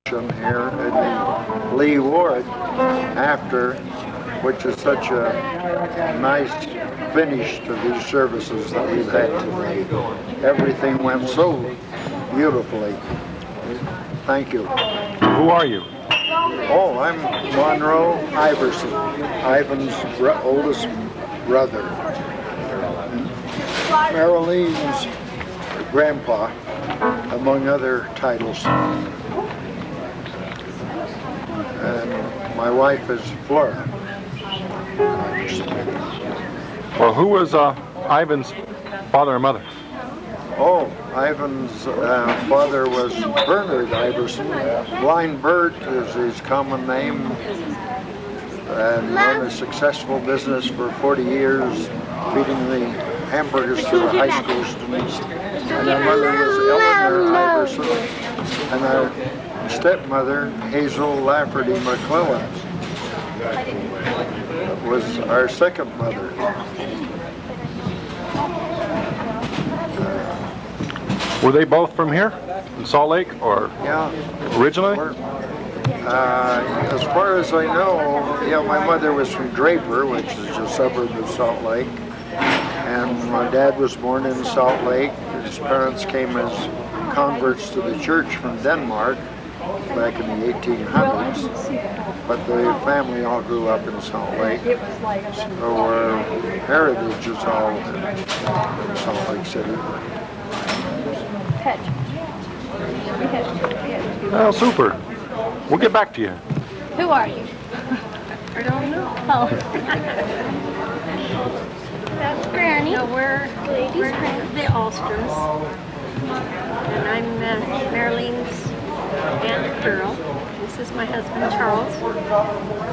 here at Lee Ward after, which is such a nice finish to these services that we've had today. Everything went so beautifully. Thank you. Who are you? Oh, I'm Monroe Iversen, Ivan's oldest brother. Meralene's grandpa, among other titles. And my wife is Flora. Well, who was Ivan's father and mother? Oh, Ivan's father was Bernard Iverson. Blind Bert is his common name, and run a successful business for 40 years, feeding the hamburgers to the high school students. And our mother was Eleanor Iverson, and our stepmother, Hazel Lafferty McClellan, was our second mother. Were they both from here, in Salt Lake, or originally? As far as I know, yeah, my mother was from Draper, which is a suburb of Salt Lake, and my dad was born in Salt Lake. His parents came as converts to the church from Denmark back in the 1800s, but the family all grew up in Salt Lake, so our heritage is all in Salt Lake City. Oh, super. We'll get back to you. Who are you? I don't know. Oh. That's Granny. No, we're the Alsters. And I'm Meralene's Aunt Pearl. This is my husband, Charles.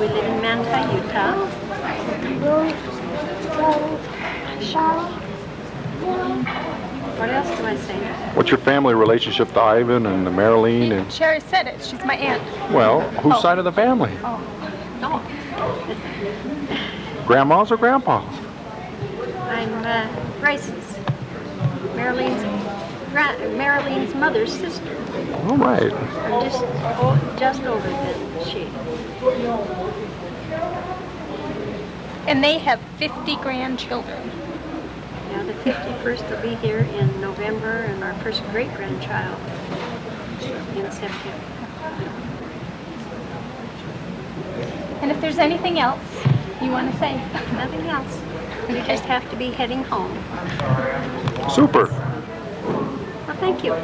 We live in Manti, Utah. What else do I say? What's your family relationship to Ivan and Meralene? And Sherry said it. She's my aunt. well, whose side of the family? Oh. No. Grandma's or grandpa's? I'm Bryce's. Meralene's mother's sister. All right. I'm just older than she. And they have 50 grandchildren. Now the 51st will be here in November, and our first great-grandchild in September. And if there's anything else you want to say? Nothing else. We just have to be heading home. Super. Well, thank you.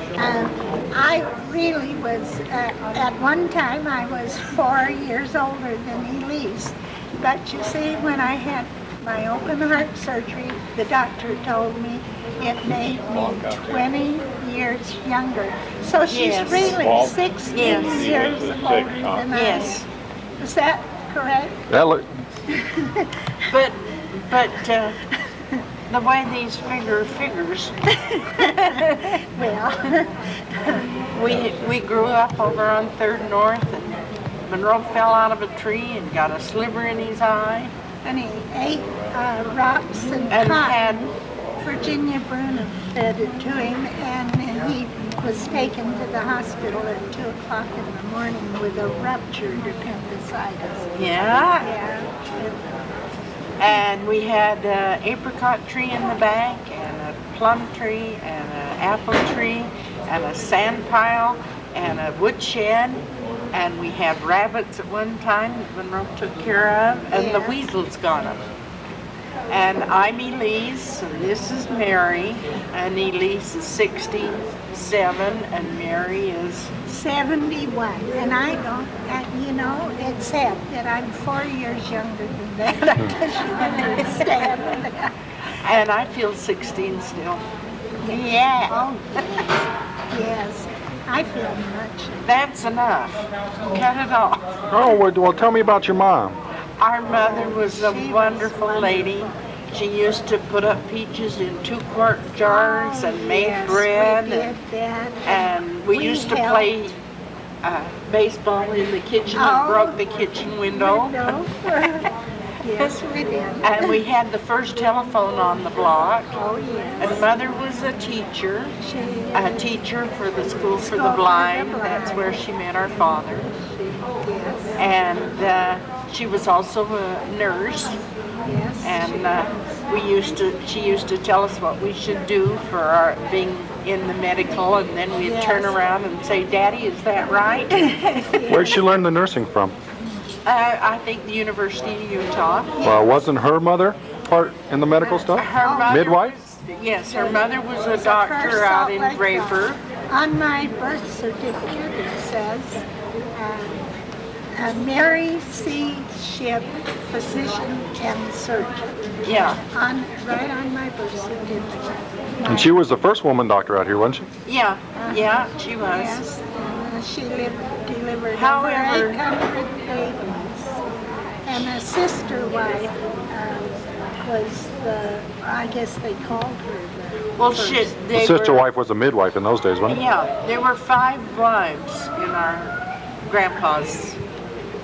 I really was, at one time I was 4 years older than Elise. But you see, when I had my open heart surgery, the doctor told me it made me 20 years younger. So she's really 16 years older than I am. Is that correct? But the way these figures, well, we grew up over on 3rd North, and Monroe fell out of a tree and got a sliver in his eye. and he ate rocks and cotton. Virginia Bruno fed it to him, and he was taken to the hospital at 2 o'clock in the morning with a ruptured appendicitis. Yeah. Yeah. And we had an apricot tree in the back, and a plum tree, and an apple tree, and a sand pile, and a woodshed. And we had rabbits at one time that Monroe took care of, and the weasels got them. And I'm Elise, and this is Mary, and Elise is 67, and Mary is 71, and I don't, except that I'm 4 years younger than that. I guess you can understand. and I feel 16 still. Yeah. Oh, yes. I feel much. That's enough. Cut it off. Oh, well, tell me about your mom. Our mother was a wonderful lady. She used to put up peaches in 2-quart jars and made bread. We did that. And we used to play baseball in the kitchen and broke the kitchen window. Yes. Yes, we did. And we had the first telephone on the block. Oh, yes. And Mother was a teacher She, teacher for the School for School the for Blind. the That's Blind. where she met our father. yes, And she was also a nurse. yes. And she used to tell us what we should do for our being in the medical, and then we'd turn Yes. around and say, "Daddy, is that right?" Where'd she learn the nursing from? I think the University of Utah. Well, wasn't her mother part in the medical stuff? Her mother Midwife? was- yes, her mother was a The doctor first out Salt in Lake Draper. doctor. On my birth certificate it says, Mary C. Ship, physician and surgeon. Yeah, Right on my birth certificate. And she was the first woman doctor out here, wasn't she? yeah, she was. Yes, she delivered However- over 800 babies. And a sister wife was I guess they called her the Well, first they The sister were, wife was a midwife in those days, wasn't it? Yeah, there were 5 wives in our grandpa's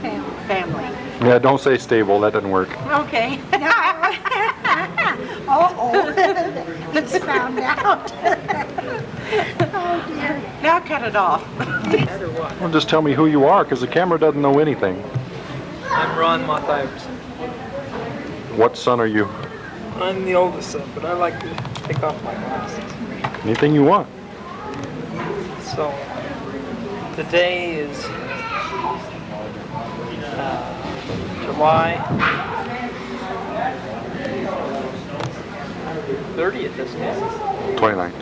family. family. Yeah, don't say stable, that doesn't work. Okay. He's found out. Oh dear. Now cut it off. Well, just tell me who you are, because the camera doesn't know anything. I'm Ron Moth Iversen. What son are you? I'm the oldest son, but I like to take off my glasses. Anything you want. So, today is July 30th, isn't it? 29.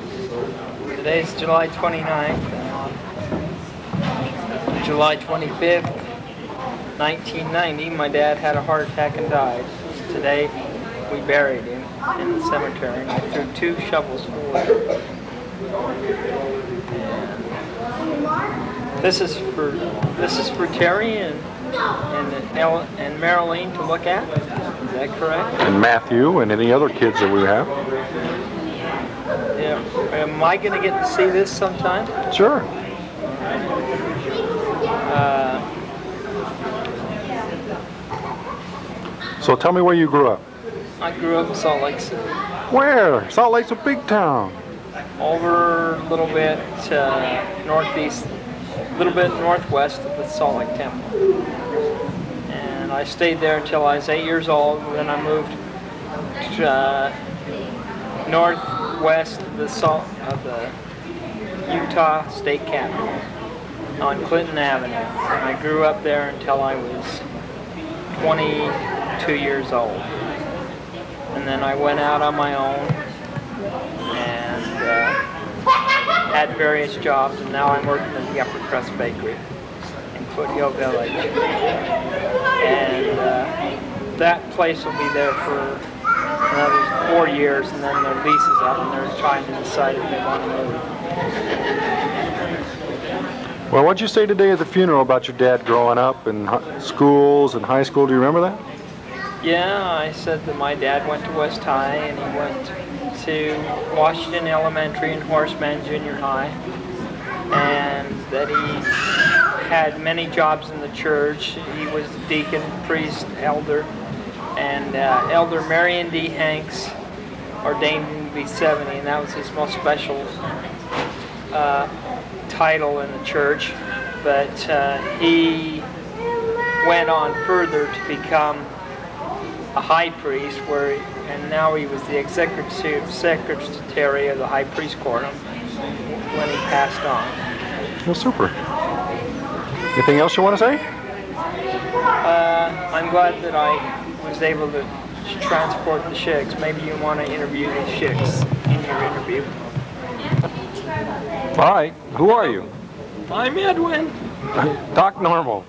Today's July 29th. July 25th, 1990, my dad had a heart attack and died. Today, we buried him in the cemetery, and I threw 2 shovels full of it. And this is for Terry and Meralene to look at. Is that correct? And Matthew and any other kids that we have. Yeah. Am I going to get to see this sometime? Sure. So tell me where you grew up. I grew up in Salt Lake City. Where? Salt Lake's a big town. Over a little bit northeast, a little bit northwest of the Salt Lake Temple. And I stayed there until I was 8 years old. Then I moved to northwest of the Utah State Capitol on Clinton Avenue. And I grew up there until I was 22 years old. And then I went out on my own and had various jobs, and now I'm working at the Upper Crust Bakery in Foothill Village. And that place will be there for another 4 years, and then their lease is up, and they're trying to decide if they want to move. Well, what'd you say today at the funeral about your dad growing up in schools and high school? Do you remember that? Yeah, I said that my dad went to West High, and he went to Washington Elementary and Horseman Junior High, and that he had many jobs in the church. He was deacon, priest, elder, and Elder Marion D. Hanks ordained him to be 70, and that was his most special title in the church. But he went on further to become a high priest, and now he was the executive secretary of the high priest quorum when he passed on. Well, super. Anything else you want to say? I'm glad that I was able to transport the chicks. Maybe you want to interview the chicks in your interview. All right. Who are you? I'm Edwin. Talk normal.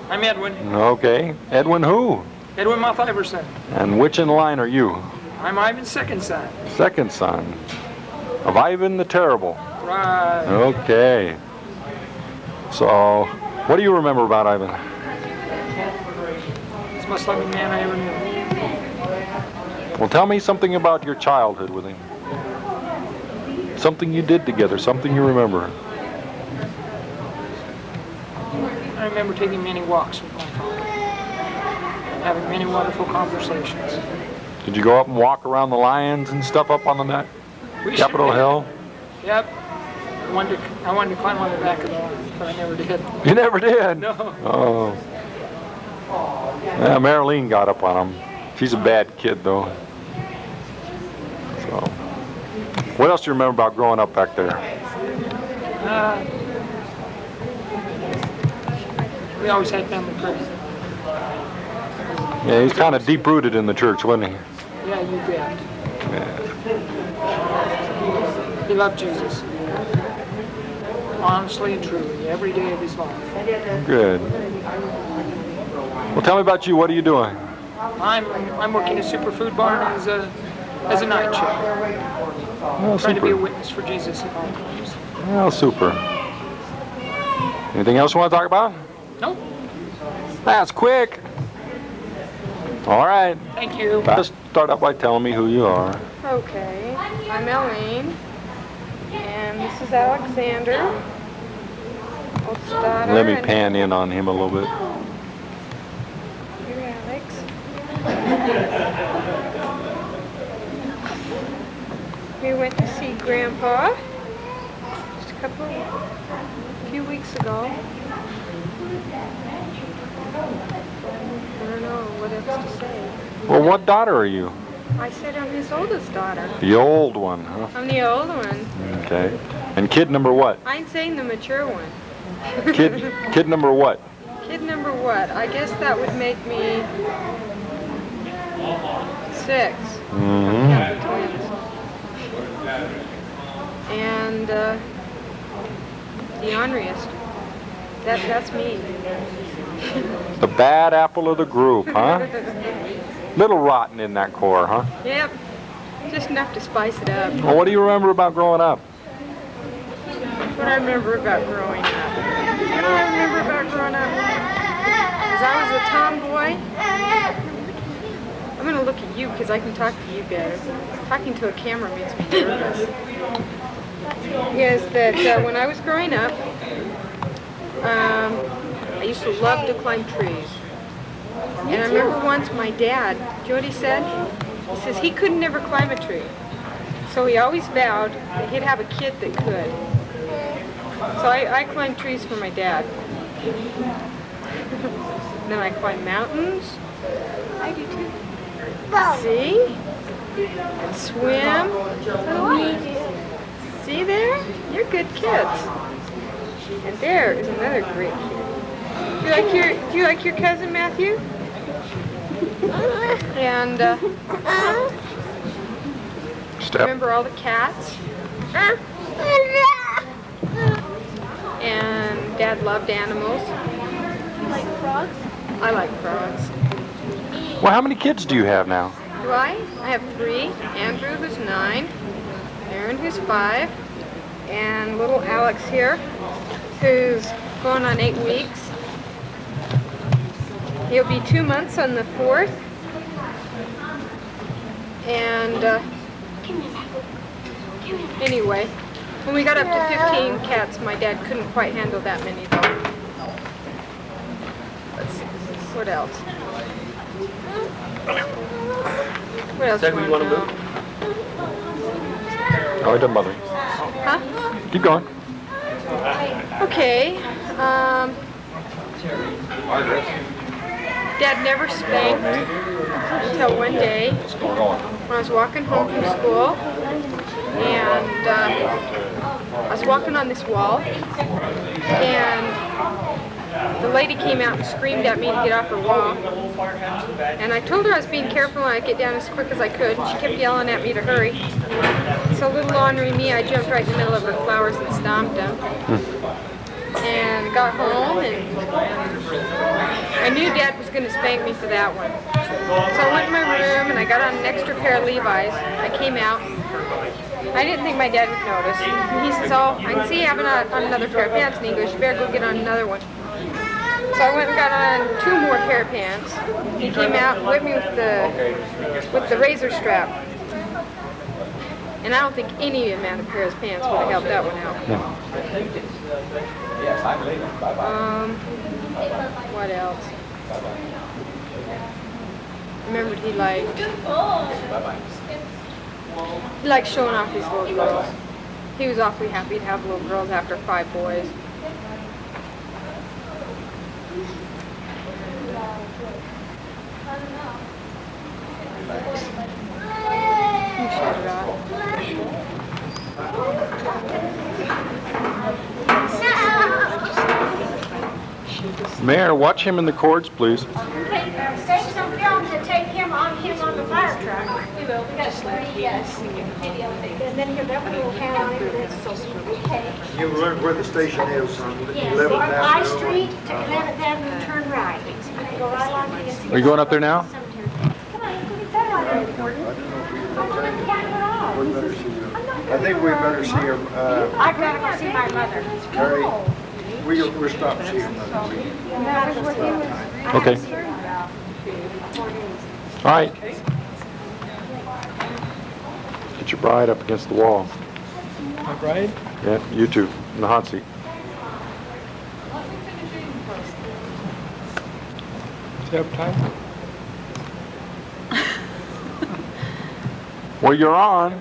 I'm Edwin. Okay. Edwin who? Edwin Moth Iversen. And which in line are you? I'm Ivan's second son. Second son of Ivan the Terrible. Right. Okay. So, what do you remember about Ivan? He's the most loving man I ever knew. Well, tell me something about your childhood with him. Something you did together, something you remember. I remember taking many walks with my father. having many wonderful conversations. Did you go up and walk around the lions and stuff up on the We Capitol sure did. Hill? Yep. I wanted to climb on the back of the lion, but I never did. You never did? No. Oh. Yeah, Meralene got up on him. She's a bad kid, though. So, what else do you remember about growing up back there? We always had family prayers. Yeah, he's kind of deep-rooted in the church, wasn't he? Yeah, you bet. Yeah. He loved Jesus. Honestly and truly, every day of his life. Good. Well, tell me about you. What are you doing? I'm working a superfood barn as a night shift. Oh, Trying to be a super. witness for Jesus at all times. Well, super. Anything else you want to talk about? Nope. That's quick. All right. Thank you. Just start out by telling me who you are. Okay, I'm Elene, and this is Alexander, oldest daughter. Let me and pan in on him a little bit. Here, Alex. We went to see Grandpa just a few weeks ago. I don't know what else to say. Well, what daughter are you? I said I'm his oldest daughter. The old one, huh? I'm the old one. Okay. And kid number what? I ain't saying the mature one. Kid number what? Kid number what? I guess that would make me 6. Mm-hmm. Yeah, the twins. And the orneriest. That's me. The bad apple of the group, huh? Little rotten in that core, huh? Yep. Just enough to spice it up. Well, what do you remember about growing up? What I remember about growing up. What do I remember about growing up? Because I was a tomboy. I'm going to look at you because I can talk to you better. Talking to a camera makes me nervous. Is that when I was growing up, I used to love to climb trees. And I remember once my dad, do you know what he said? He says he could never climb a tree. So he always vowed that he'd have a kid that could. So I climbed trees for my dad. And then I climbed mountains. I do too. See? And swim. See there? You're good kids. And there is another great kid. Do you like your cousin Matthew? And Step. remember all the cats? And Dad loved animals. You like frogs? I like frogs. Well, how many kids do you have now? Do I? I have 3. Andrew, who's 9. Aaron, who's 5. And little Alex here, who's going on 8 weeks. He'll be 2 months on the 4th. And anyway, when we got up to 15 cats, my dad couldn't quite handle that many though. Let's see, what else? What else do you want to know? Oh, it doesn't bother me. Huh? Keep going. Okay. Dad never spanked until one day when I was walking home from school, and I was walking on this wall, and the lady came out and screamed at me to get off her wall, and I told her I was being careful and I'd get down as quick as I could, and she kept yelling at me to hurry. So little ornery me, I jumped right in the middle of her flowers and stomped them. And got home, and I knew Dad was going to spank me for that one. So I went in my room and I got on an extra pair of Levi's. I came out. I didn't think my dad would notice. And he says, "Oh, I can see you having on another pair of pants." And he goes, "You better go get on another one." So I went and got on 2 more pair of pants. He came out and whipped me with the razor strap. And I don't think any amount of pair of pants would have helped that one out. What else? remembered he liked showing off his little girls. He was awfully happy to have little girls after 5 boys. You shut it off. Mayor, watch him in the cords, please. Take some film to take him on the fire truck. We will. We got 3 and then he'll have a little hand on it. That's so sweet. You learned where the station is on Yes, 11th on I Avenue. Street to 11th Avenue, turn right. You can go right along to the Are you going up there now? cemetery. Come on, it's that I don't know if we better see you. I think we better see her. I'd rather go see my mother. Carrie, we're stopping to see her mother. Okay. All right. Get your bride up against the wall. My bride? Yeah, you two in the hot seat. Do you have time? Well, you're on.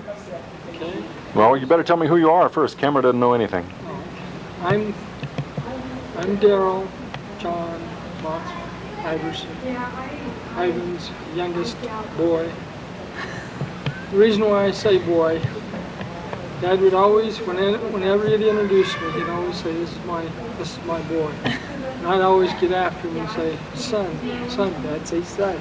Okay. Well, you better tell me who you are first. Camera doesn't know anything. I'm Darrell John Moth Iversen, Ivan's youngest boy. The reason why I say boy, Dad would always, whenever he'd introduce me, he'd always say, this is my boy. And I'd always get after him and say, son, Dad, say son.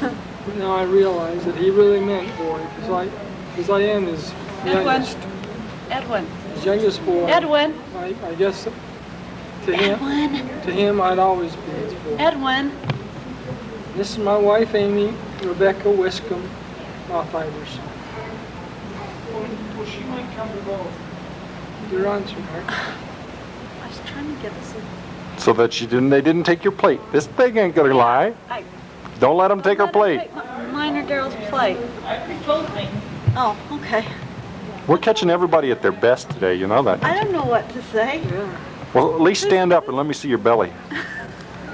But now I realize that he really meant boy, because I am his youngest. Edwin. His youngest boy. Edwin. I guess to him, I'd always be his boy. Edwin. This is my wife, Amy, Rebecca Wiscombe Moth Iverson. Well, she might come to go. You're on, sweetheart. I was trying to get this in. So that they didn't take your plate. This thing ain't gonna lie. Don't let them take her plate. Mine or Daryl's plate. Oh, okay. We're catching everybody at their best today, you know that. I don't know what to say. Yeah. Well, at least stand up and let me see your belly.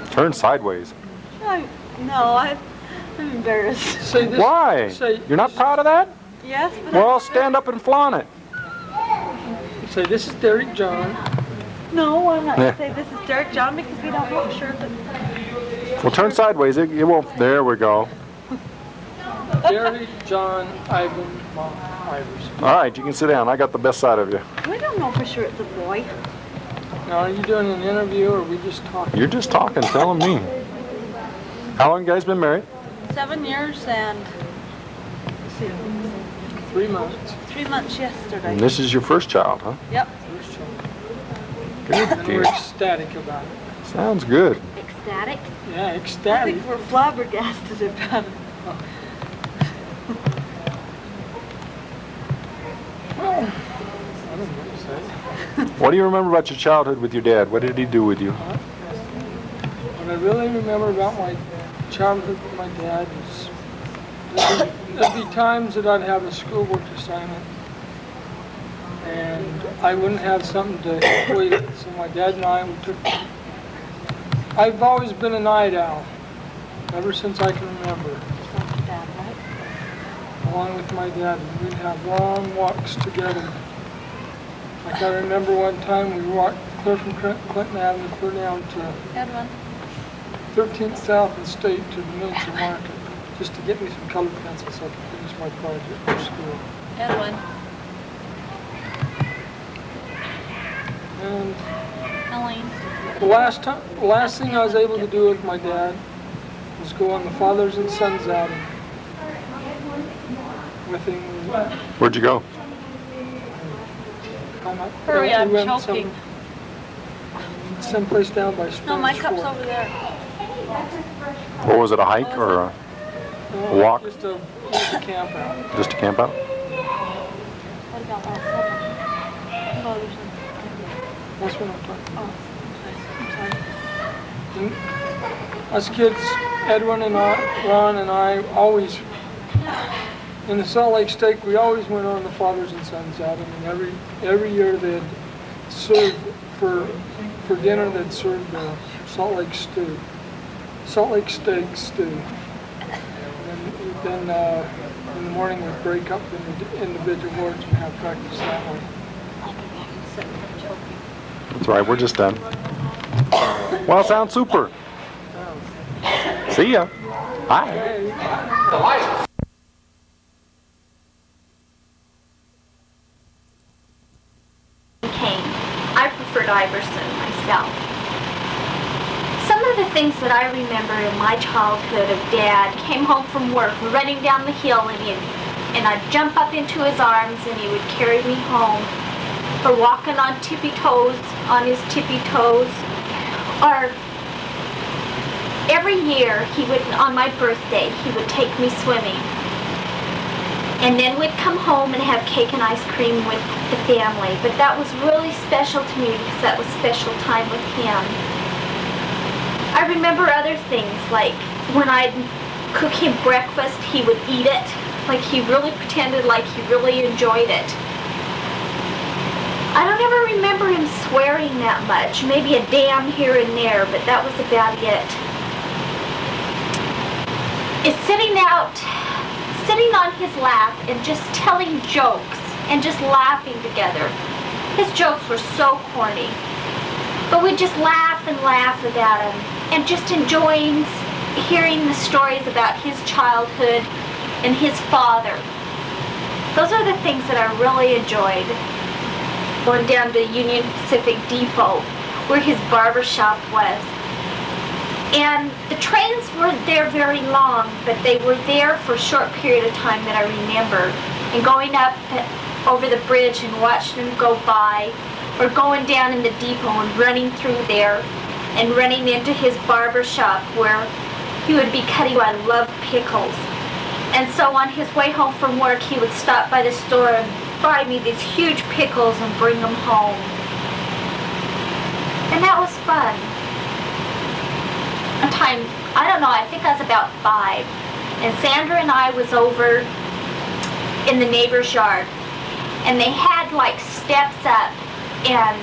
Turn sideways. I'm embarrassed. Say this. Why? You're not proud of that? Yes, but Well, stand up and flaunt it. Say, this is Derek John. no, I'm not going to say this is Derek John because we don't know for sure. But Well, turn sideways. It won't. There we go. Derek John Ivan Moth Iverson. All right, you can sit down. I got the best side of you. we don't know for sure it's a boy. Now, are you doing an interview or are we just talking? You're just talking, telling me. How long you guys been married? 7 years and let's see, 3 months. 3 months yesterday. And this is your first child, huh? Yep. First child. Good And we're deal. ecstatic about it. Sounds good. Ecstatic. Yeah, I ecstatic. think we're flabbergasted about it. I don't know what to say. What do you remember about your childhood with your dad? What did he do with you? What I really remember about my childhood with my dad is there'd be times that I'd have a schoolwork assignment and I wouldn't have something to equate it. So my dad and I took. I've always been a night owl, ever since I can remember. Dad, right? Along with my dad, and we'd have long walks together. Like I remember one time we walked clear from Clinton Avenue, clear down to Edwin. 13th South and State to the miniature market, just to get me some colored pencils so I could finish my project for school. Edwin. And Elene. the last thing I was able to do with my dad was go on the fathers and sons outing with him. Where'd you go? Hurry, I'm we went choking. Someplace down by Springs No, my cup's Fort. over there. What was it, a hike or a No, walk? Just a camp out. just a camp out? What about last summer? Oh, there's That's what I'm talking about. I'm sorry. And us kids, Edwin and Ron and I always, in the Salt Lake Steak, we always went on the fathers and sons outing, and every year they'd serve for dinner. They'd serve the Salt Lake stew, Salt Lake Steak stew. Then in the morning we'd break up into individual wards and have practice that way. That's right, we're just done. Well, sounds super. See ya. Hi. Cain. I preferred Iverson myself. Some of the things that I remember in my childhood of Dad came home from work, running down the hill, and I'd jump up into his arms and he would carry me home. Or walking on tippy toes, on his tippy toes. Or every year, he would, on my birthday, he would take me swimming. And then we'd come home and have cake and ice cream with the family. But that was really special to me because that was special time with him. I remember other things, like when I'd cook him breakfast, he would eat it. Like he really pretended like he really enjoyed it. I don't ever remember him swearing that much. Maybe a damn here and there, but that was about it. It's sitting on his lap and just telling jokes and just laughing together. His jokes were so corny. But we'd just laugh and laugh about them and just enjoying hearing the stories about his childhood and his father. Those are the things that I really enjoyed. Going down to Union Pacific Depot where his barber shop was. And the trains weren't there very long, but they were there for a short period of time that I remember. And going up over the bridge and watching them go by, or going down in the depot and running through there and running into his barber shop where he would be cutting. I loved pickles. And so on his way home from work, he would stop by the store and buy me these huge pickles and bring them home. And that was fun. A time, I don't know, I think I was about 5. And Sandra and I was over in the neighbor's yard. And they had like steps up and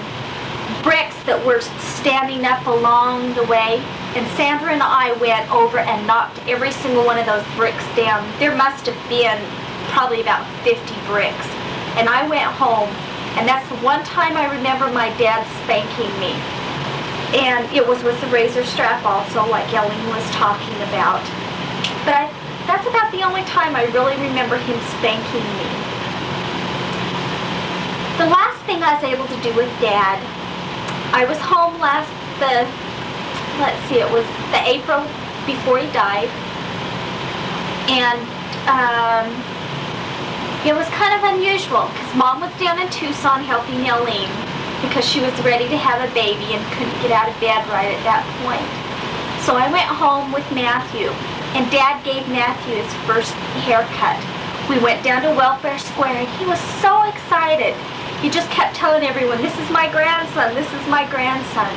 bricks that were standing up along the way. And Sandra and I went over and knocked every single one of those bricks down. There must have been probably about 50 bricks. And I went home, and that's the one time I remember my dad spanking me. And it was with the razor strap also, like Elene was talking about. But that's about the only time I really remember him spanking me. The last thing I was able to do with Dad, I was home it was the April before he died. And it was kind of unusual because Mom was down in Tucson helping Elene because she was ready to have a baby and couldn't get out of bed right at that point. So I went home with Matthew, and Dad gave Matthew his first haircut. We went down to Welfare Square and he was so excited. He just kept telling everyone, "This is my grandson, this is my grandson."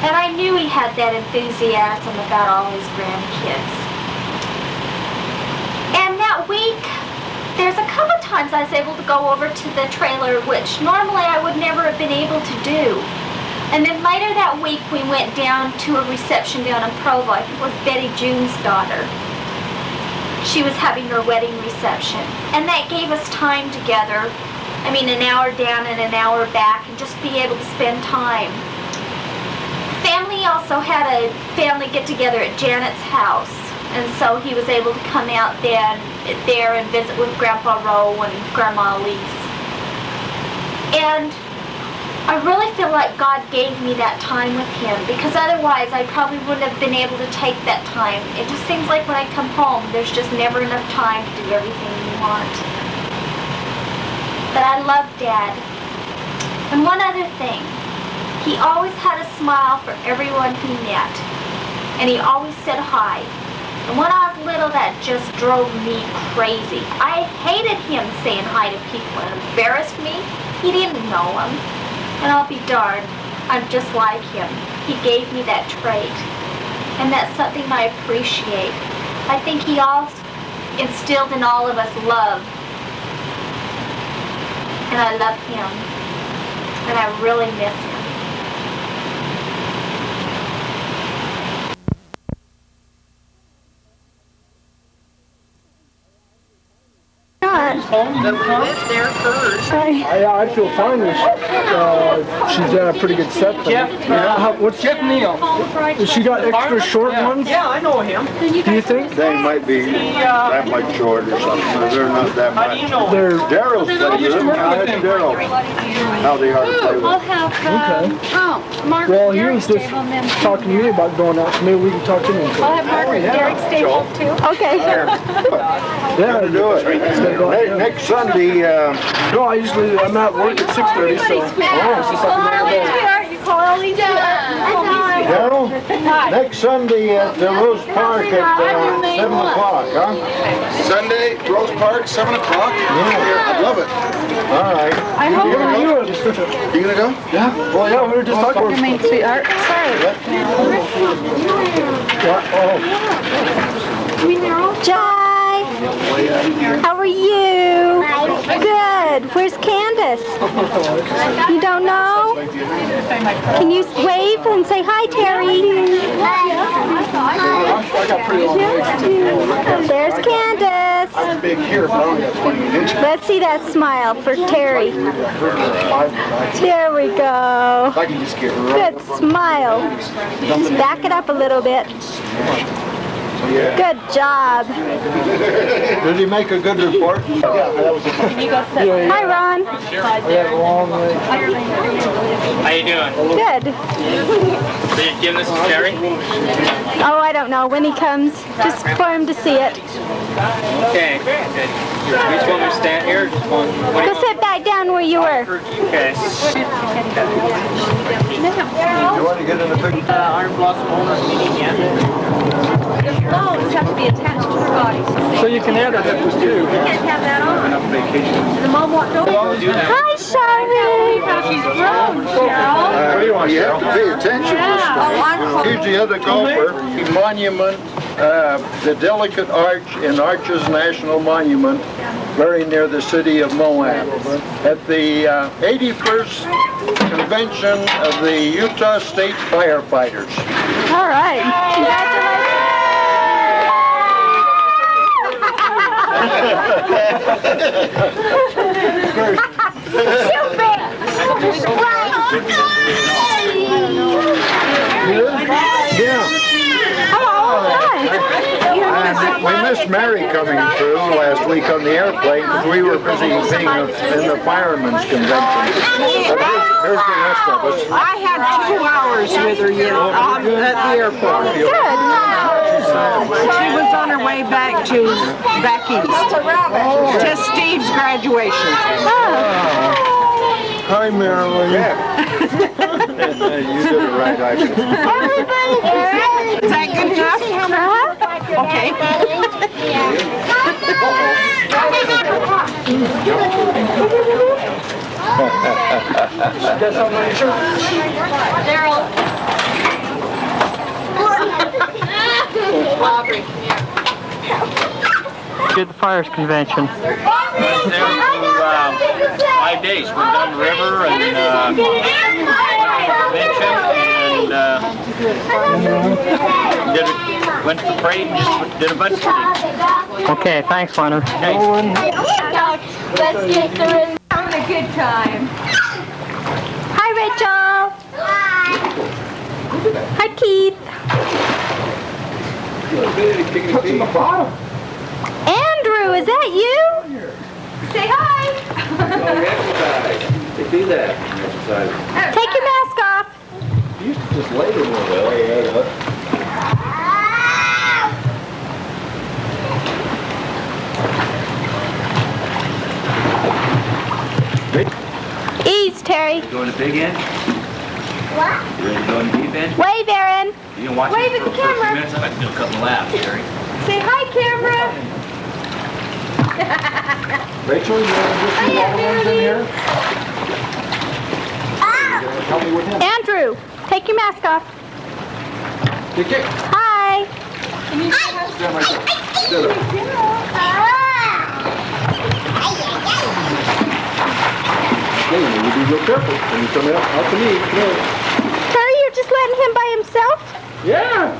And I knew he had that enthusiasm about all his grandkids. And that week, there's a couple of times I was able to go over to the trailer, which normally I would never have been able to do. And then later that week, we went down to a reception down in Provo. I think it was Betty June's daughter. She was having her wedding reception. And that gave us time together. I mean, an hour down and an hour back, and just be able to spend time. Family also had a family get-together at Janet's house. And so he was able to come out there and visit with Grandpa Rowe and Grandma Elise. And I really feel like God gave me that time with him, because otherwise I probably wouldn't have been able to take that time. It just seems like when I come home, there's just never enough time to do everything you want. But I love Dad. And one other thing, he always had a smile for everyone he met. And he always said hi. And when I was little, that just drove me crazy. I hated him saying hi to people. It embarrassed me. He didn't know him. And I'll be darned, I'm just like him. He gave me that trait. And that's something I appreciate. I think he also instilled in all of us love. And I love him. And I really miss him. There first. I feel fine with she's got a pretty good set. What's Jeff Neal? Has she got extra short ones? Yeah, I know him. Do you think? They might be that much short or something, but they're not that How do you much. know? They're Darrell's played with them. I asked Darrell how they are to play with. I'll have Mark well, he Derek was just stable them. talking to me about going out, so maybe we can talk to him. I'll have Margaret Derek stable too. Okay. Yeah, to do it. Next Sunday, No, I'm at work at 6:30, so. Oh, it's just like another day. You call Elise. Darrell, next Sunday at Rose Park at 7 o'clock, huh? Sunday, Rose Park, 7 o'clock. Yeah. I love it. All right. I hope You You gonna go? Yeah. Well, yeah, we were just talking about you, sweetheart. Jai, how are you? Good. Where's Candace? You don't know? Can you wave and say hi, Terry? There's Candace. I'm big here, but I only got 20 inches. Let's see that smile for Terry. There we go. I can just get right Good smile. Just back it up a little bit. Good job. Did he make a good report? Hi, Ron. How you doing? Good. So you're giving this to Terry? Oh, I don't know when he comes. Just for him to see it. Okay, good. You just want me to stand here? Just want, what do you Go sit back down where you were. Okay. You want to get in the picture? Iron Blossom owners meeting yet? Phones have to be attached to their bodies. so you can add it up too. Can't have that on. The mom walked over. Hi, Charlie. She's grown, Cheryl. You have to pay attention to stuff. Here's the other golfer, the monument, the delicate arch in Arches National Monument, very near the city of Moab. At the 81st Convention of the Utah State Firefighters. All right. Congratulations. Yeah. And we missed Mary coming through last week on the airplane because we were busy being in the firemen's convention. But here's the rest of us. I had 2 hours with her at the airport. Good. She was on her way back east to Steve's graduation. Hi, Meralene. You did it right, I think. Is that good enough? Okay. Did the Fires Convention. I was there for 5 days. Went down the river and convention and went to the parade and just did a bunch of things. Okay, thanks, Leonard. Let's get through. Having a good time. Hi, Rachel. Hi, Keith. Andrew, is that you? Say hi. They do that exercise. Take your mask off. You used to just lay in one well. Ease, Terry. Going to big end? What? You ready to go in deep end? Wave, Aaron. You can watch Wave it at for the the first few camera. minutes. I can do a couple laps, Terry. Say hi, camera. Rachel, you want to just do all the ones in here? Help me with him. Andrew, take your mask off. Kick. Hi. Stand right there. Stand up. Hey, you be real careful when you come out to me. Terry, you're just letting him by himself? Yeah.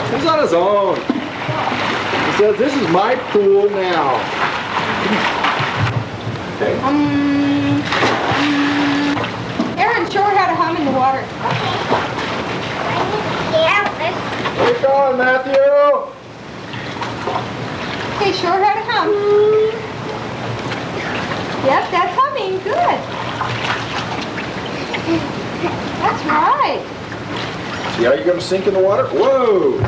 He's on his own. He says, this is my pool now. Aaron, show her how to hum in the water. Where you going, Matthew? Okay, show her how to hum. Yep, that's humming. Good. That's right. See how you're going to sink in the water? Whoa!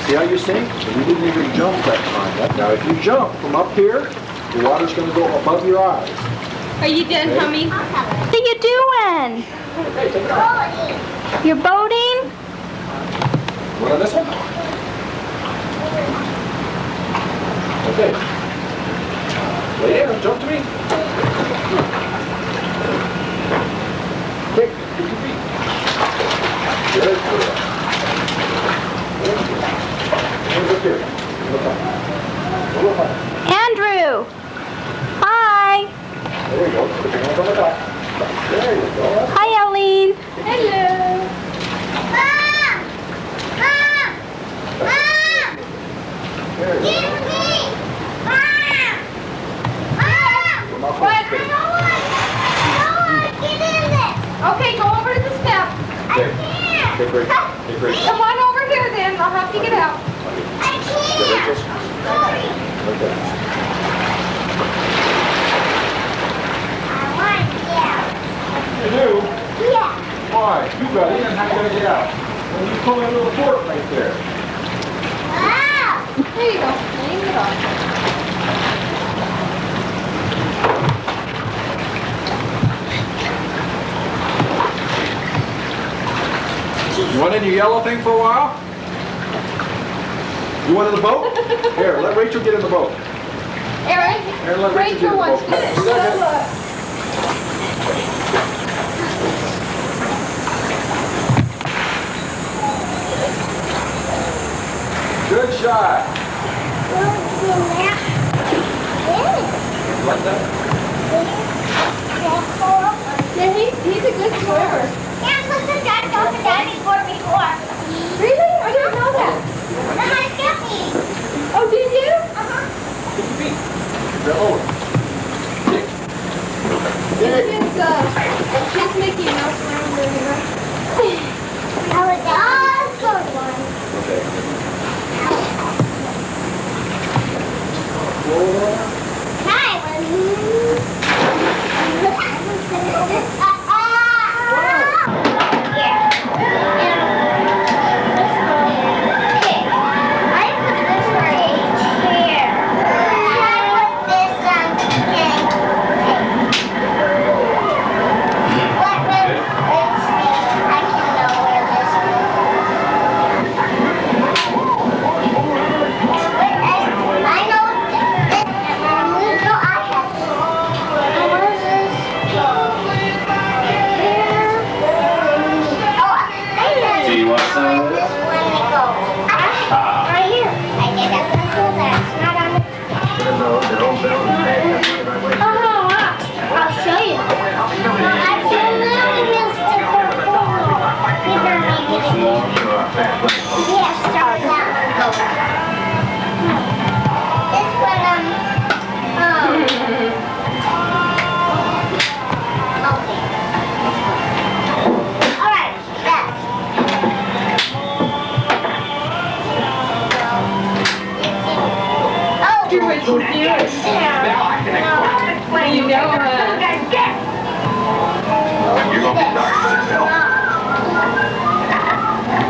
See how you sink? You didn't even jump that time. Now, if you jump from up here, the water's going to go above your eyes. Are you done humming? What are you doing? Okay, take it out. You're boating? What on this one? Okay. Lay down, jump to me. Kick, kick your feet. Good girl. Look here. Look up. Look up. Andrew! Hi! There you go. Put your hands on the back. There you go. Hi, Elene. Hello. There you go. Okay, go over to the step. Okay, great. Okay, great. Come on over here then. I'll help you get out. Okay. You do? Yeah. Why? You got in, how you gonna get out? Well, you pull that little fork right there. There you go. Hang it off. You want in your yellow thing for a while? You want in the boat? Here, let Rachel get in the boat. Aaron, Here, let Rachel get in Rachel the wants boat. to show us. Good shot. Like that? Yeah, he's a good swimmer. Really? I didn't know that. Oh, did you? Kick your feet. They're over. Kick. It's Mickey Mouse around there, you know? Okay. Roll.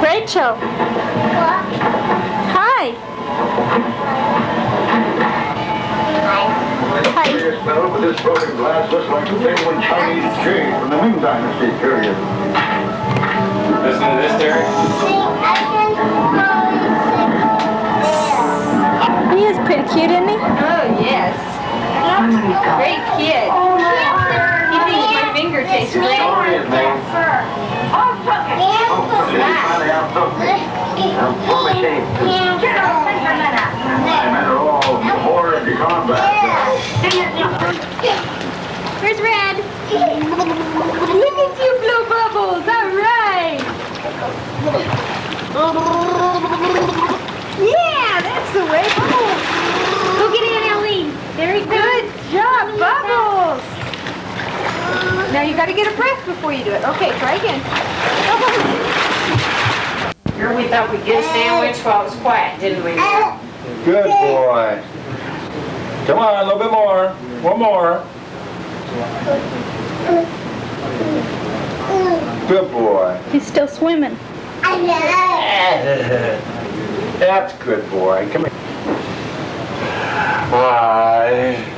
Rachel. Hi. Hi. This broken glass looks like a genuine Chinese jade from the Ming Dynasty period. Listen to this, Terry. He is pretty cute, isn't he? Oh, yes. Great kid. He thinks my finger tastes great. Where's Red? Look at you blow bubbles. All right. Yeah, Now you got to get a breath before you do it. Okay, try again. Here we thought we'd get a sandwich while it was quiet, didn't we? Good boy. Come on, a little bit more. One more. Good boy. He's still swimming. That's good boy. Come here. Why?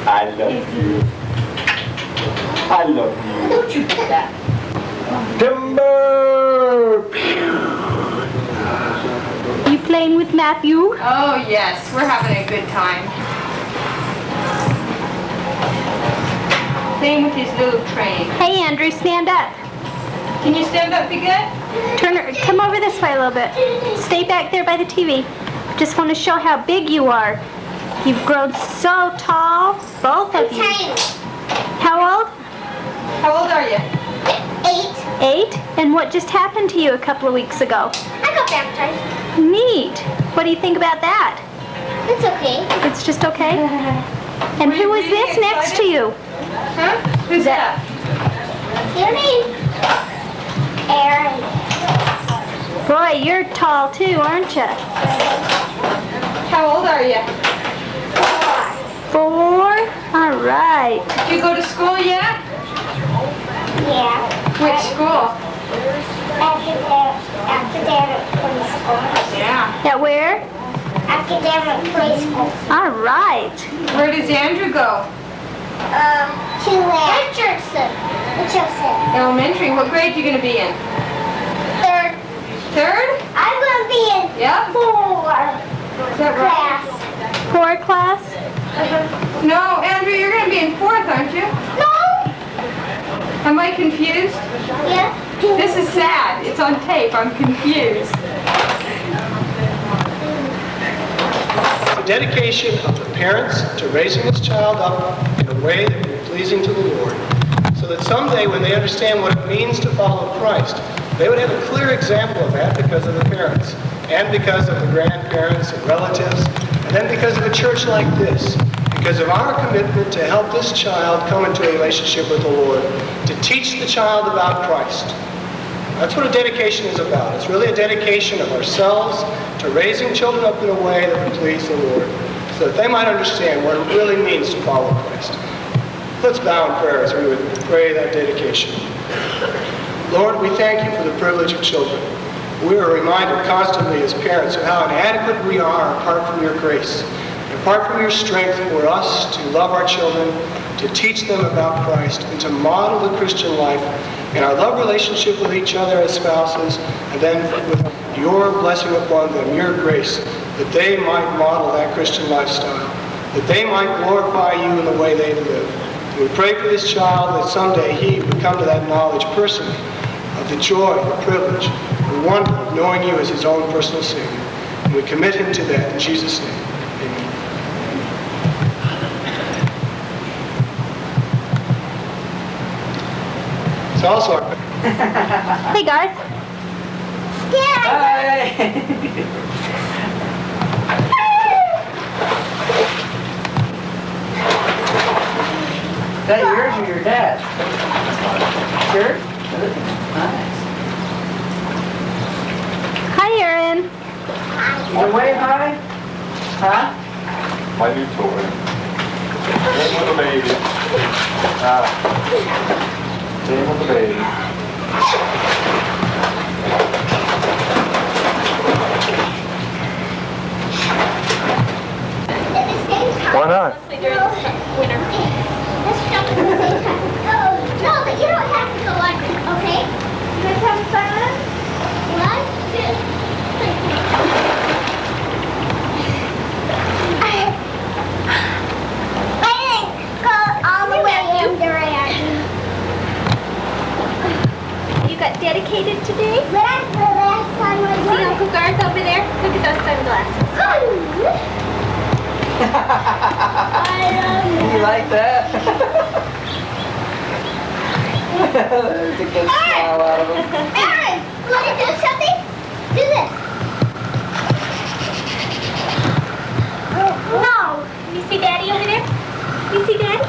I love you. I love you. Don't you do that? Timber! You playing with Matthew? Oh, yes. We're having a good time. Playing with his little train. Hey, Andrew, stand up. Can you stand up, be good? Come over this way a little bit. Stay back there by the TV. Just want to show how big you are. You've grown so tall, both of you. How old? How old are you? 8? And what just happened to you a couple of weeks ago? I got baptized. Neat. What do you think about that? It's okay. It's just okay? And who is this next to you? Huh? Who's that? Your name? Aaron. Boy, you're tall too, aren't you? How old are you? 4? All right. Did you go to school yet? Yeah. Which school? Academic preschool. Yeah. At where? Academic preschool. All right. Where does Andrew go? To Richardson. Elementary. What grade are you going to be in? Third. Third? I'm going to be in Yep. 4 Is that right? class. 4 class? No, Andrew, you're going to be in 4th, aren't you? No. Am I confused? Yeah. This is sad. It's on tape. I'm confused. The dedication of the parents to raising this child up in a way that will be pleasing to the Lord, so that someday when they understand what it means to follow Christ, they would have a clear example of that because of the parents, and because of the grandparents and relatives, and then because of a church like this, because of our commitment to help this child come into a relationship with the Lord, to teach the child about Christ. That's what a dedication is about. It's really a dedication of ourselves to raising children up in a way that would please the Lord, so that they might understand what it really means to follow Christ. Let's bow in prayer as we would pray that dedication. Lord, we thank you for the privilege of children. We are reminded constantly as parents of how inadequate we are apart from your grace, and apart from your strength for us to love our children, to teach them about Christ, and to model the Christian life in our love relationship with each other as spouses, and then with your blessing upon them, your grace, that they might model that Christian lifestyle, that they might glorify you in the way they live. And we pray for this child that someday he would come to that knowledge personally of the joy, the privilege, the wonder of knowing you as his own personal Savior. And we commit him to that in Jesus' name. Amen. It's also our... Hey, guys. Hi. Is that yours or your dad's? Sure? Nice. Hi, Aaron. You way high? Huh? My new toy. Game with the baby. Game with the baby. Why not? Winter. Let's jump at the same time. No, but you don't have to go like this, okay? You guys having fun? 1, 2, 3. I didn't go all the way under it. You got dedicated today? Last time was See Uncle Garth over there? Look at those sunglasses. You like that? There's a good smile out of him. Aaron, want to do something? Do this. No. You see Daddy over there? You see Daddy?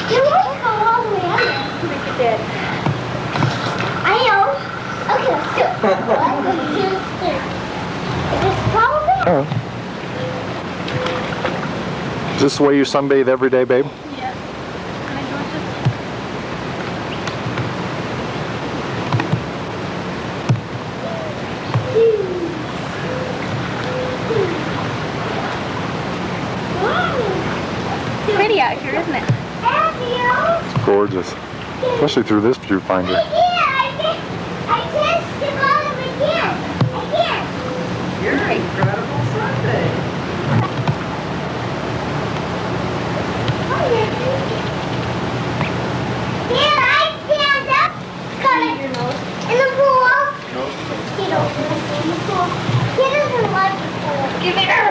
You won't go all the way out there. Look at Daddy. I know. Okay, let's do it. 1, 2, 3. Is this problem? Oh. Is this the way you sunbathe every day, babe? Yes. Pretty out here, isn't it? It's gorgeous. Especially through this viewfinder. I can't skip out of it again. I can't. You're incredible Sunday. Can I stand up? Cut it. In the pool. He doesn't like the pool. Give it her.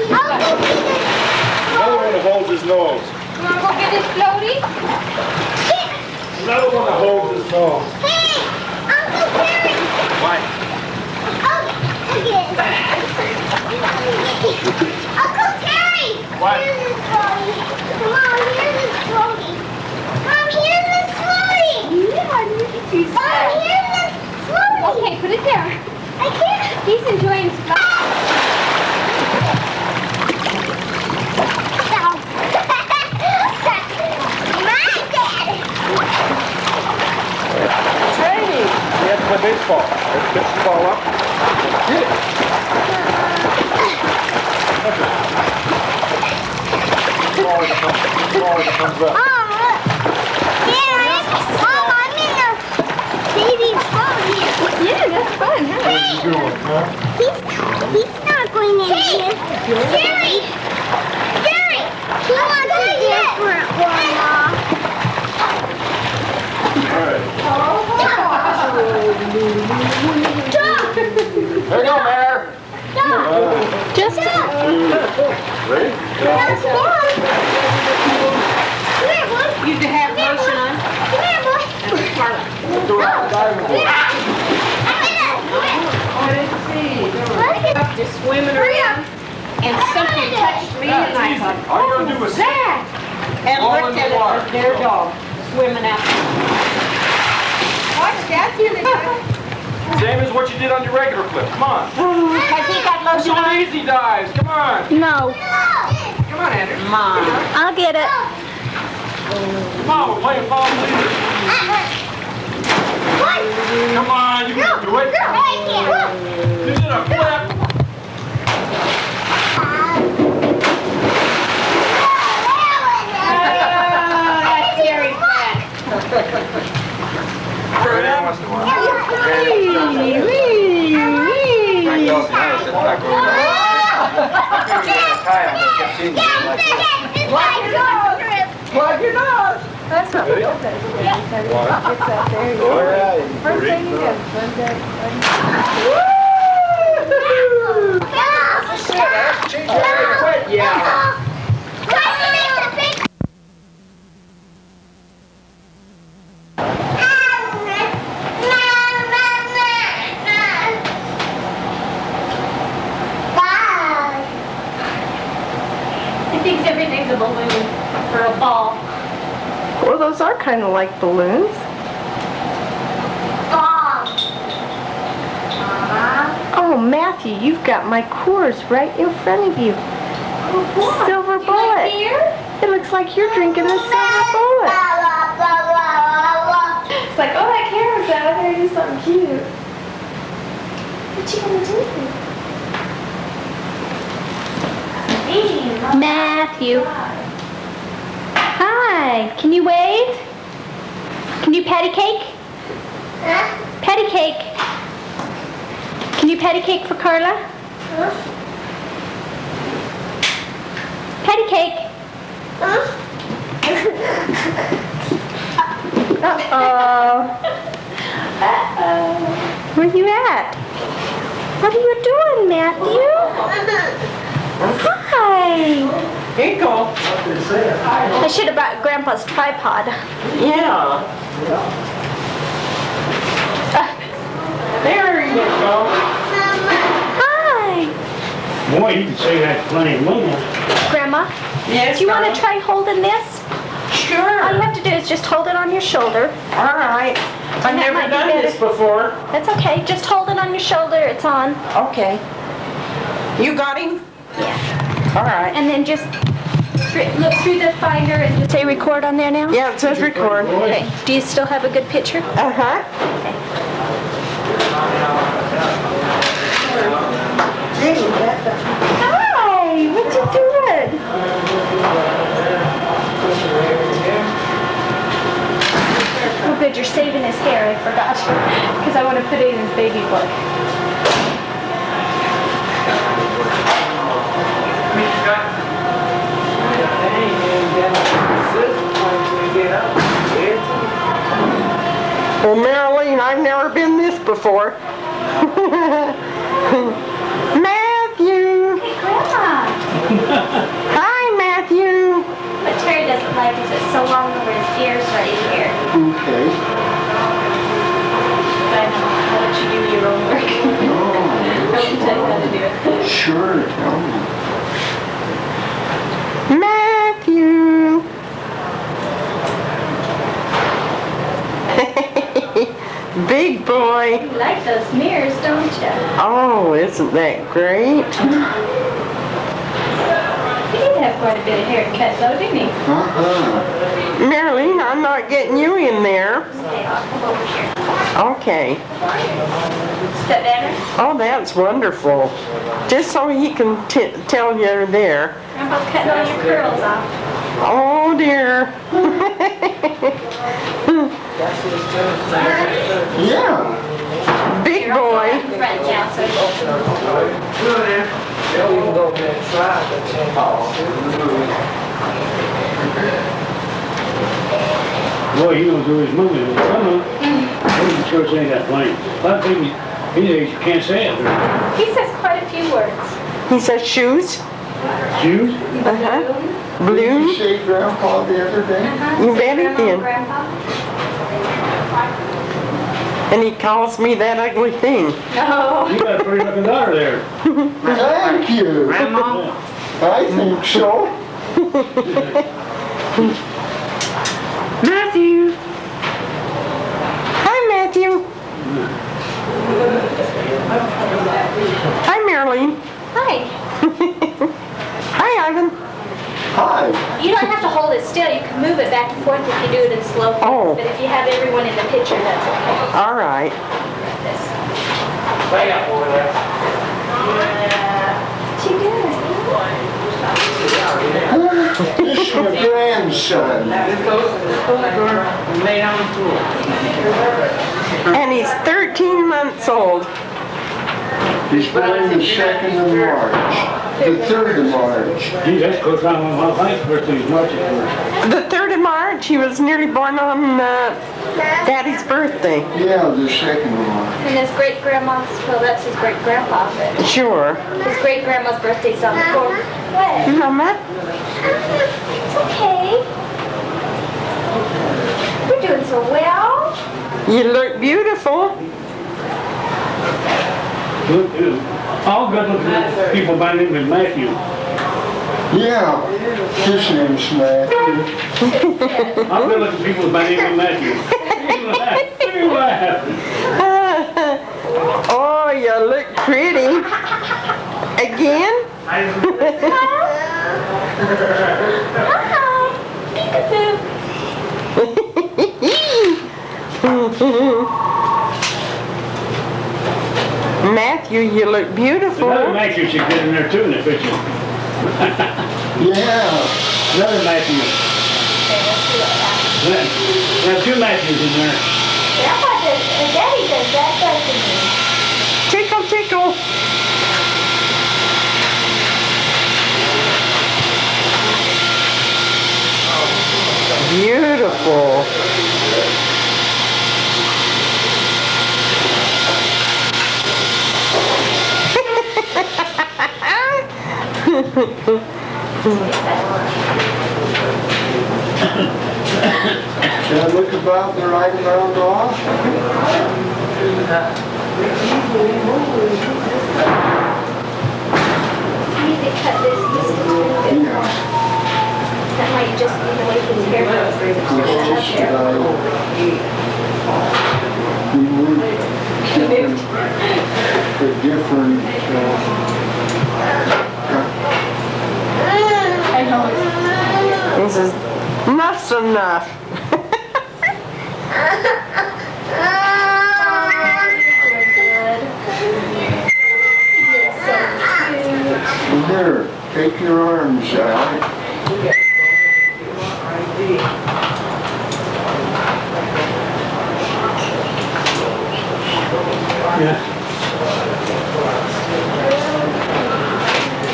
Mommy, I'll give you this. Another one that holds his nose. You want to go get his floaty? Another one that holds his nose. Hey, Uncle Terry. Why? Okay. Uncle Terry. What? Here's his floaty. Come on, here's his floaty. Mom, here's his floaty. Yeah, look at you. Mom, here's his floaty. Okay, put it there. I can't. He's enjoying his fun. Training! We have to play baseball. Let's pitch the ball up. Hit it. The ball comes up. Mom, look. Dad, Mom, I'm in the baby's floaty. Yeah, that's fun, huh? What are you doing, huh? He's not going in here. Jerry! Jerry! He wants a different one, Mom. There you go, Mare. Just Ready? That's fun. Come here, boy. You to have lotion on. Come here, boy. Let's do it on the diving board. Just swimming around, and something touched me, and I thought, All you're gonna do is that? And All looked in at the it, water. was their dog swimming out. Watch that, you same as what you did on your regular flip. Come on. Has he got Let's lotion do on? easy dives. Come on. no. Come on, Andrew. Mom. I'll get it. Come on, we're playing ball leaders. Come on, you can do it. You did a flip. That's Jerry's back. Everyone wants to watch. Plug your nose. That's what we all did. It's up there. First thing you do. Yeah. He thinks everything's a balloon or a ball. Well, those are kind of like balloons. Oh, Matthew, you've got my course right in front of you. Silver bullet. It looks like you're drinking the silver bullet. It's like, oh, that camera's out there, do something cute. What you gonna do? Matthew. Hi, can you wave? Can you patty cake? Patty cake. Can you patty cake for Carla? Patty cake. Uh-oh. Where you at? What are you doing, Matthew? Hi. Eagle. I should have brought Grandpa's tripod. Yeah. There you go. Hi. Boy, you can say that's playing Momo. Grandma, Yes, do you want to darling? try holding this? Sure. All you have to do is just hold it on your shoulder. All right. I've And that never might be done this better. before. That's okay. Just hold it on your shoulder. It's on. Okay. You got him? Yeah. All right. And then just look through the finder and just say record on there now. Yeah, it says record. Okay. Do you still have a good picture? Uh-huh. Hi. What you doing? Oh, good. You're saving his hair. I forgot because I want to put it in his baby book. Well, Meralene, I've never been this before. Matthew! Hey, Grandma! Hi, Matthew! What Terry doesn't like is it's so long over his ears right here. Okay. But I know, I'll let you do your own work. I can tell you how to do it. Sure, tell me. Matthew! Big boy! You like those mirrors, don't you? Oh, isn't that great? He did have quite a bit of haircut though, didn't he? Meralene, I'm not getting you in there. Okay, I'll come over here. Okay. Is that better? Oh, that's wonderful. Just so he can tell you're there. Grandpa's cutting all your curls off. Oh, dear. Yeah. Big You're all boy. in front now, so Boy, you don't do his moving. Come on. I'm sure saying that plain. I think you can't say it. he says quite a few words. He says shoes. Shoes? Uh-huh. Did Blue. you say Grandpa the other day? You bet he did. Grandpa? And he calls me that ugly thing. No. You got a pretty looking daughter there. Thank you. Grandma? I think so. Matthew. Hi, Matthew. Hi, Meralene. Hi. Hi, Ivan. Hi. You don't have to hold it still. You can move it back and forth if you do it in slow pace. Oh. But if you have everyone in the picture, that's okay. All right. Like this. What you doing? This is my grandson. And he's 13 months old. He's born the 2nd of March. The 3rd of March. Gee, that's close on my wife's birthday's March 1st. The 3rd of March, he was nearly born on Daddy's birthday. Yeah, the 2nd of March. And his great-grandma's, well, that's his great-grandpa, but Sure. his great-grandma's birthday's on the 4th. What? Mama? It's okay. We're doing so well. You look beautiful. Look, all good looking people by the name of Matthew. Yeah, his name's Matthew. All good looking people by the name of Matthew. Look at that. Oh, you look pretty. Again? Hi. Peekaboo. Matthew, you look beautiful. Another Matthew should get in there too in the picture. Yeah. Another Matthew. Okay, let's see what happens. There are two Matthews in there. Grandpa does, Daddy does that, doesn't he? Tickle, tickle. Beautiful. Can I look about the right amount off? need to cut this just a little bit more. That might just be the way his hair grows. We moved to different This is enough's enough. Here, take your arms out.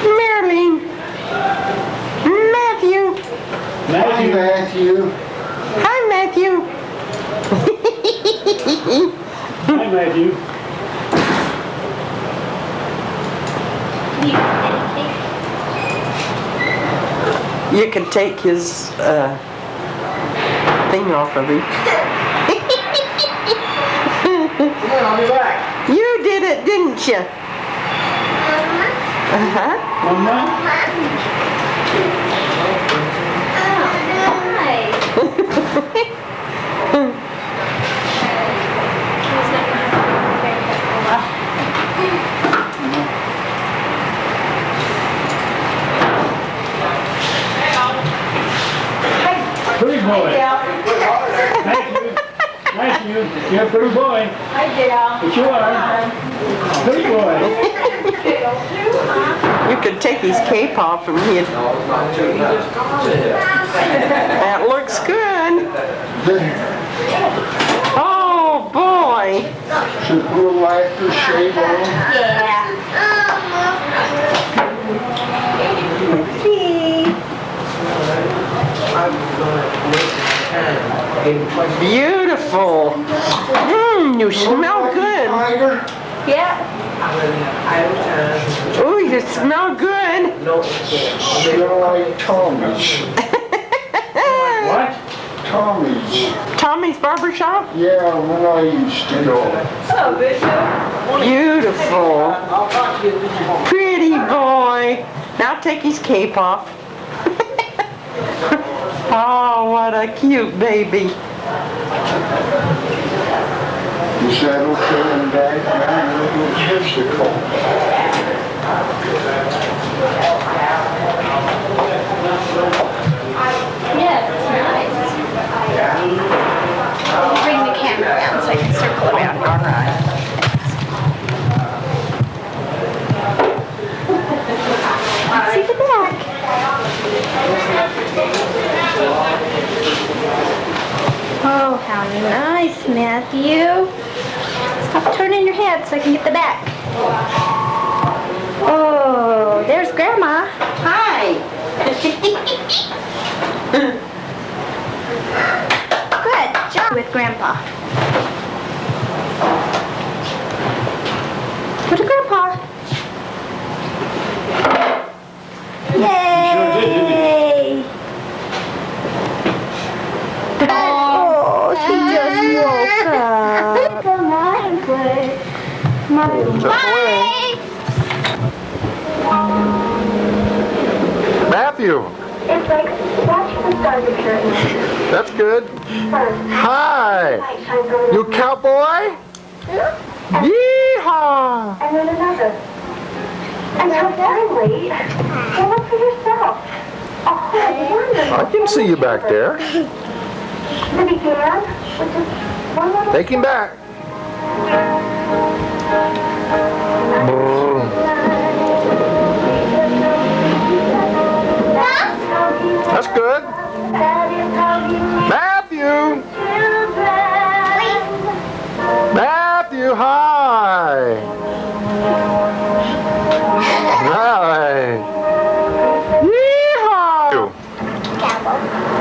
Meralene. Matthew. Matthew. Hi, Matthew. Hi, Matthew. You can take his thing off of him. I'll be back. You did it, didn't you? Uh-huh. Pretty boy. Matthew, you're a pretty boy. Hi, Dale. But you are. Pretty boy. You could take his cape off and he'd... That looks good. Oh, boy. Should we like to shave on? Yeah. Beautiful. You smell good. Yeah. Oh, you smell good. Smell like Tommy's. What? Tommy's. Tommy's barber shop? Yeah, when I used to go. Beautiful. Pretty boy. Now take his cape off. Oh, what a cute baby. You saddle coming back down a little physical. Yeah, it's nice. Bring the camera around so I can circle around. All right. See the back. Oh, how nice, Matthew. Stop turning your head so I can get the back. Oh, there's Grandma. Hi. Good job with Grandpa. Go to Grandpa. Yay! Oh, she just woke up. Come on, play. Bye. Matthew. It's like watching the stars appear. That's good. Hi. You cowboy? Yeehaw. And then another. And so finally, you look for yourself. A whole wonderful. I can see you back there. It began with just one little. Take him back. That's good. Matthew. Matthew, hi. Hi. Yeehaw.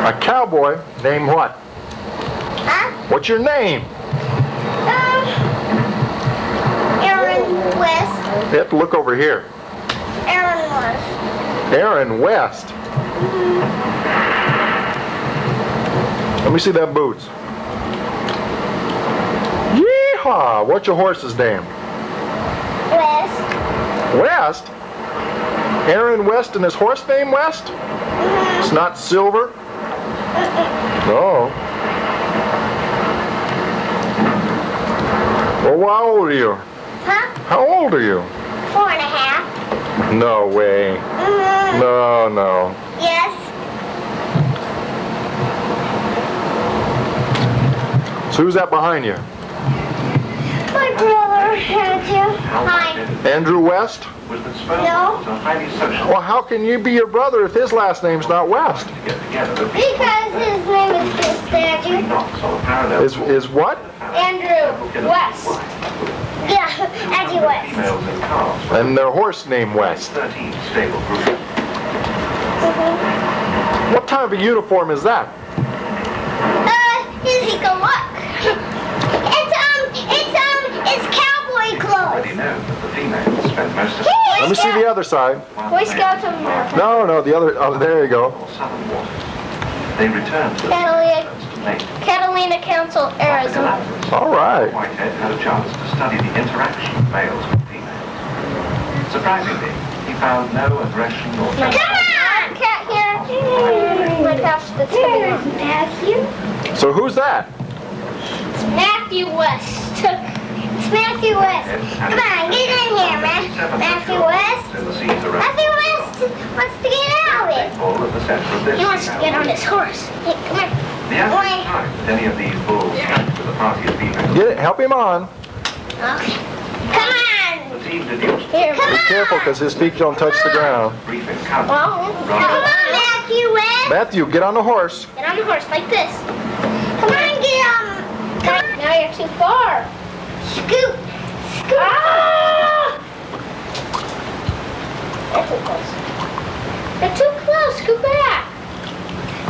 A cowboy named what? Huh? What's your name? Aaron West. You have to look over here. Aaron West. Aaron West. Let me see that boots. Yeehaw! Yeehaw! What's your horse's name? West. West? Aaron West and his horse named West? It's not Silver? No. Well, how old are you? Huh? How old are you? 4.5. No way. No, no. Yes. So who's that behind you? My brother, Andrew. Hi. Andrew West? No. Well, how can you be your brother if his last name's not West? Because his name is just Andrew. Is what? Andrew West. Yeah, Andrew West. And their horse named West. What type of uniform is that? His go look. It's cowboy clothes. Let me see the other side. Boy Scouts of America. No, no, the other. Oh, there you go. They returned to the Catalina Council, Arizona. All right. Whitehead had a chance to study the interaction of males with females. Surprisingly, he found no aggression or Come on! Cat here. My gosh, that's Matthew. So who's that? It's Matthew West. It's Matthew West. Come on, get in here, man. Matthew West. Matthew West wants to get out of it. He wants to get on his horse. Hey, come here. The average time that any of these bulls went with a party of females. Get it. Help him on. Okay. Come on. The team deduced Here, come Be on. careful, because his feet don't touch the ground. brief encounter. Well, come on, Matthew West. Matthew, get on the horse. Get on the horse like this. Come on, get Now you're too far. Scoot. Scoot. Ah! They're too close. They're too close. Scoot back.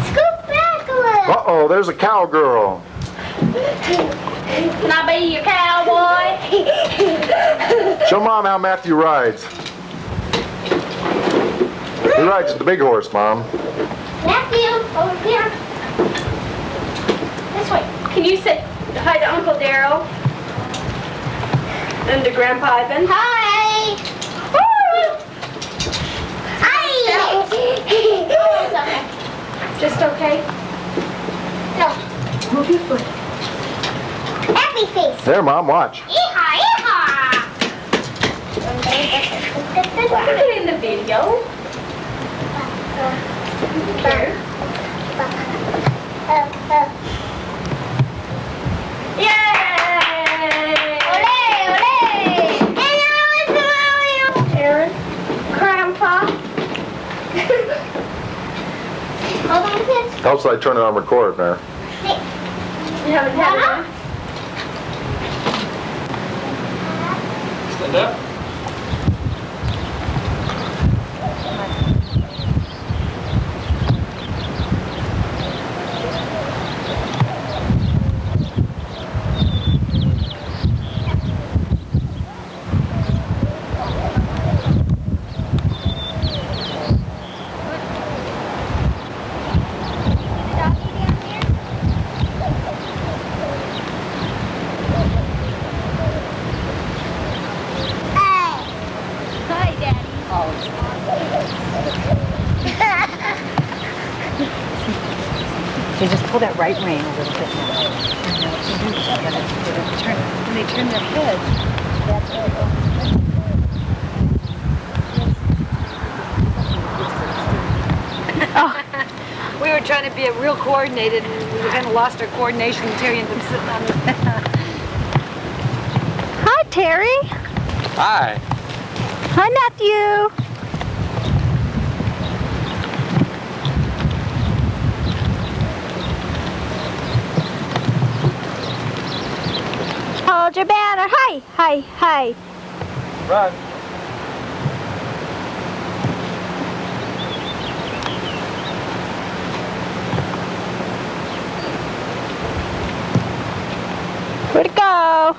Scoot back a little. Uh-oh, there's a cowgirl. Can I be your cowboy? Show Mom how Matthew rides. He rides the big horse, Mom. Matthew, over here. This way. Can you say hi to Uncle Darrell? And to Grandpa Ivan? Hi. Hi. Just okay? No. Move your foot. Happy face. There, Mom, watch. Yeehaw, yeehaw. Put it in the video. Here. Yay! Ole, ole. Aaron? Grandpa. Hold on, kids. Helps I turn it on record there. You haven't had it on? Stand up. So just pull that right rein a little bit now. And now what you do is you gotta turn. When they turn their head, that's where they go. We were trying to be real coordinated, and we kind of lost our coordination. Terry ended up sitting on the. Hi, Terry. Hi. Hi, Matthew. Hold your banner. Hi, hi, hi. Run. Where'd it go?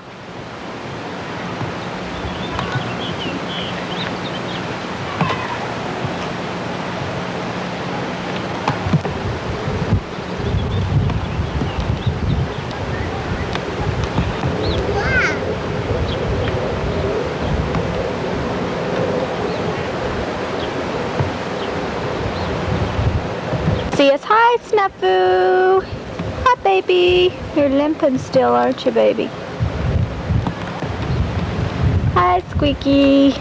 Wow. See us? Hi, Snuffoo. Hi, baby. You're limping still, aren't you, baby? Hi, Squeaky.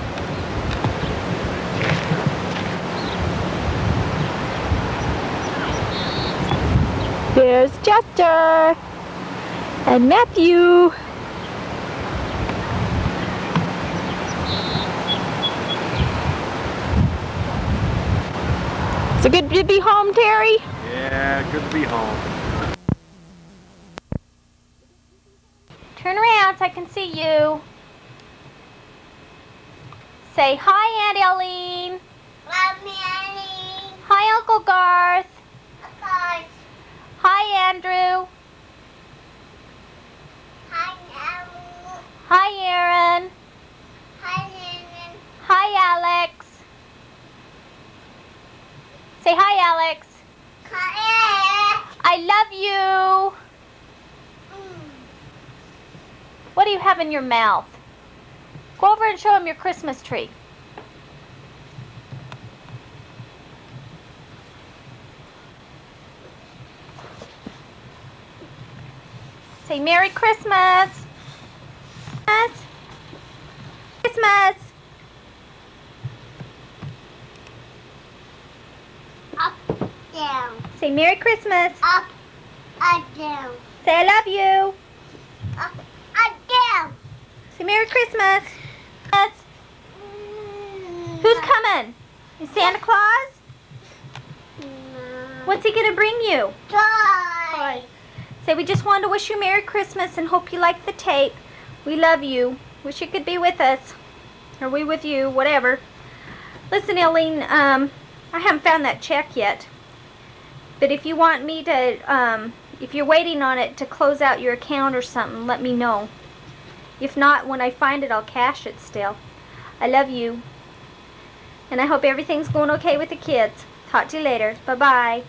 There's Jester and Matthew. Is it good to be home, Terry? Yeah, good to be home. Turn around so I can see you. Say hi, Aunt Elene. Love me, Annie. Hi, Uncle Garth. Bye. Hi, Andrew. Hi, Aaron. Hi, Aaron. Hi, Lennon. Hi, Alex. Say hi, Alex. Hi. I love you. What do you have in your mouth? Go over and show him your Christmas tree. Say Merry Christmas. Christmas. Up, down. Say Merry Christmas. Up, up, down. Say I love you. Up, up, down. Say Merry Christmas. Who's coming? Is Santa Claus? What's he gonna bring you? Toy. Say we just wanted to wish you Merry Christmas and hope you like the tape. We love you. Wish you could be with us. Or we with you, whatever. Listen, Elene, I haven't found that check yet. But if you want me to, if you're waiting on it to close out your account or something, let me know. If not, when I find it, I'll cash it still. I love you. And I hope everything's going okay with the kids. Talk to you later. Bye-bye.